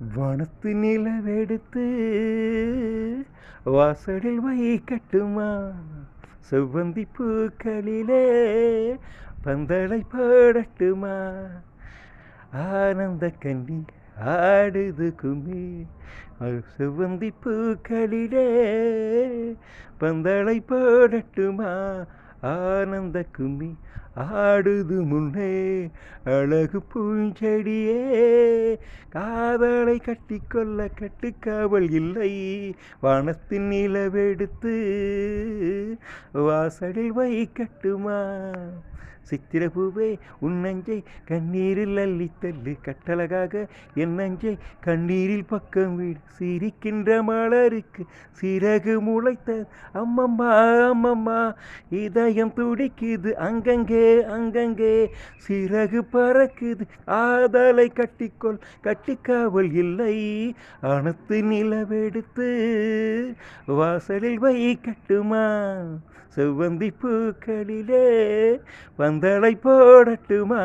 வானத்து நிலவெடுத்து வாசலில் வைக்கட்டுமா? செவ்வந்தி பூக்களிலே பந்தலை போடட்டுமா? ஆனந்த கண்ணி ஆடுது கும்மி, செவ்வந்தி பூக்களிலே பந்தலை போடட்டுமா? ஆனந்த கும்மி ஆடுது முன்னே அழகு பூஞ்செடியே, காதலை கட்டிக்கொள்ள கட்டுக்காவல் இல்லை. வானத்தின் நிலவெடுத்து வாசலில் வைக்கட்டுமா? சித்திரப்பூவே உன் நஞ்சை கண்ணீரில் அள்ளித்தள்ளு, கட்டழகாக என் நஞ்சை கண்ணீரில் பக்கம் வீடு. சிரிக்கின்ற மலருக்கு சிறகு முளைத்த அம்மம்மா அம்மம்மா, இதயம் துடிக்குது அங்கங்கே அங்கங்கே, சிறகு பறக்குது ஆதலை கட்டிக்கொள் கட்டிக்காவல் இல்லை. அனத்து நிலவெடுத்து வாசலில் வைக்கட்டுமா? செவ்வந்தி பூக்களிலே பந்தலை போடட்டுமா?